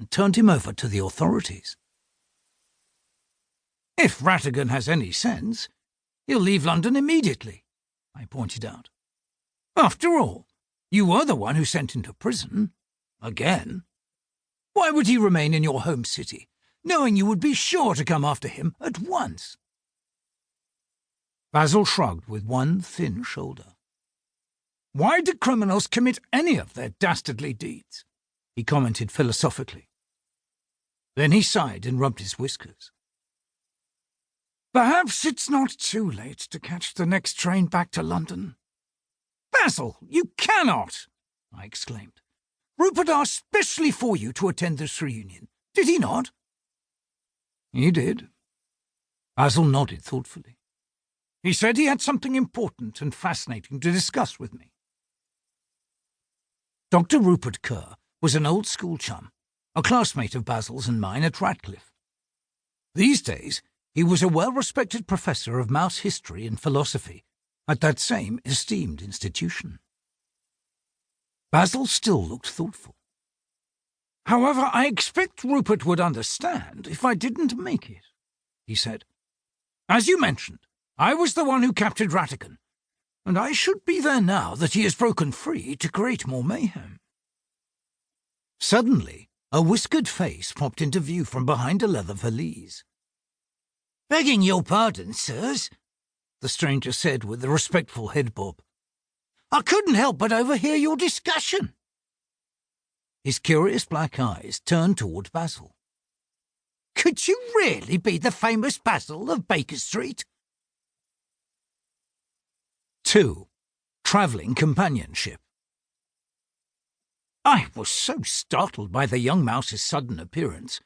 and turned him over to the authorities. "If Ratigan has any sense, he'll leave London immediately," I pointed out. "After all, you were the one who sent him to prison. Again. Why would he remain in your home city, knowing you would be sure to come after him at once?" Basil shrugged with one thin shoulder. "Why do criminals commit any of their dastardly deeds?" he commented philosophically. Then he sighed and rubbed his whiskers. "Perhaps it's not too late to catch the next train back to London." "Basil, you cannot!" I exclaimed. "Rupert asked specially for you to attend this reunion, did he not?" "He did." Basil nodded thoughtfully. "He said he had something important and fascinating to discuss with me." Dr. Rupert Kerr was an old school chum, a classmate of Basil's and mine at Ratcliffe. These days, he was a well-respected professor of mouse history and philosophy at that same esteemed institution. Basil still looked thoughtful. "However, I expect Rupert would understand if I didn't make it," he said. "As you mentioned, I was the one who captured Ratigan, and I should be there now that he has broken free to create more mayhem." Suddenly, a whiskered face popped into view from behind a leather valise. "Begging your pardon, sirs," the stranger said with a respectful head bob. "I couldn't help but overhear your discussion." His curious black eyes turned toward Basil. "Could you really be the famous Basil of Baker Street?" 2. Travelling companionship. I was so startled by the young mouse's sudden appearance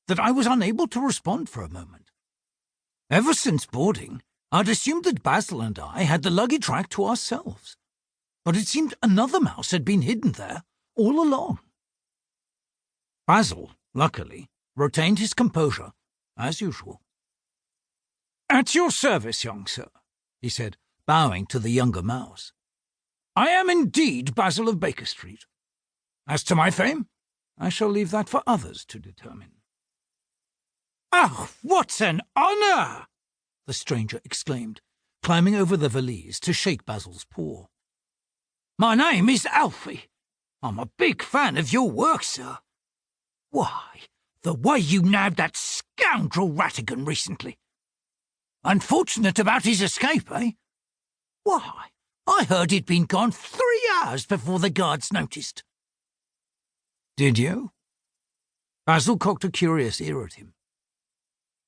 that I was unable to respond for a moment. Ever since boarding, I'd assumed that Basil and I had the luggage rack to ourselves, but it seemed another mouse had been hidden there all along. Basil, luckily, retained his composure, as usual. "At your service, young sir," he said, bowing to the younger mouse. "I am indeed Basil of Baker Street. As to my fame, I shall leave that for others to determine." "Oh, what an honour!" the stranger exclaimed, climbing over the valise to shake Basil's paw. "My name is Alfie. I'm a big fan of your work, sir. Why, the way you nabbed that scoundrel Ratigan recently. Unfortunate about his escape, eh? Why, I heard he'd been gone 3 hours before the guards noticed." "Did you?" Basil cocked a curious ear at him.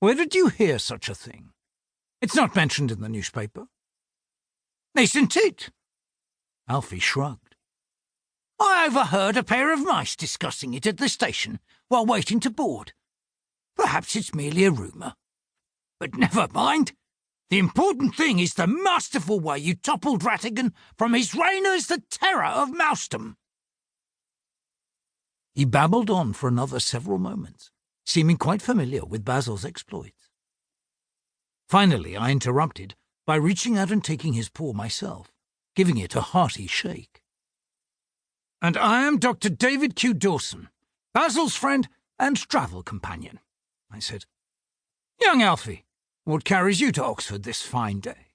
"Where did you hear such a thing? It's not mentioned in the newspaper." "Isn't it?" Alfie shrugged. "I overheard a pair of mice discussing it at the station while waiting to board. Perhaps it's merely a rumour. But never mind. The important thing is the masterful way you toppled Ratigan from his reign as the terror of mousedom." He babbled on for another several moments, seeming quite familiar with Basil's exploits. Finally, I interrupted by reaching out and taking his paw myself, giving it a hearty shake. "And I am Dr. David Q. Dawson, Basil's friend and travel companion," I said. "Young Alfie, what carries you to Oxford this fine day?"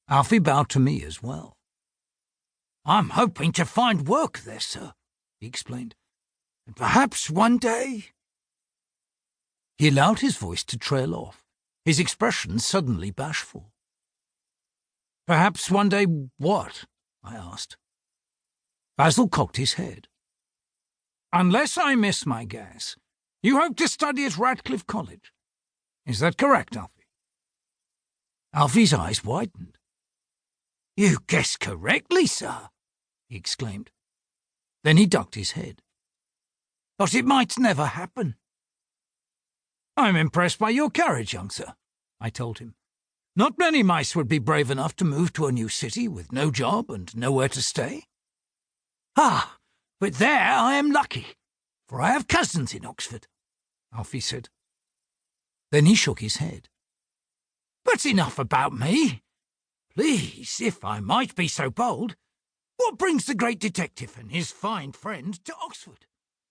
Alfie bowed to me as well. "I'm hoping to find work there, sir," he explained. "And perhaps one day—" He allowed his voice to trail off, his expression suddenly bashful. "Perhaps one day what?" I asked. Basil cocked his head. "Unless I miss my guess, you hope to study at Ratcliffe College. Is that correct, Alfie?" Alfie's eyes widened. "You guessed correctly, sir," he exclaimed. Then he ducked his head. "But it might never happen." "I'm impressed by your courage, young sir," I told him. "Not many mice would be brave enough to move to a new city with no job and nowhere to stay." "Ah, but there I am lucky, for I have cousins in Oxford," Alfie said. Then he shook his head. "But enough about me. Please, if I might be so bold, what brings the great detective and his fine friend to Oxford?"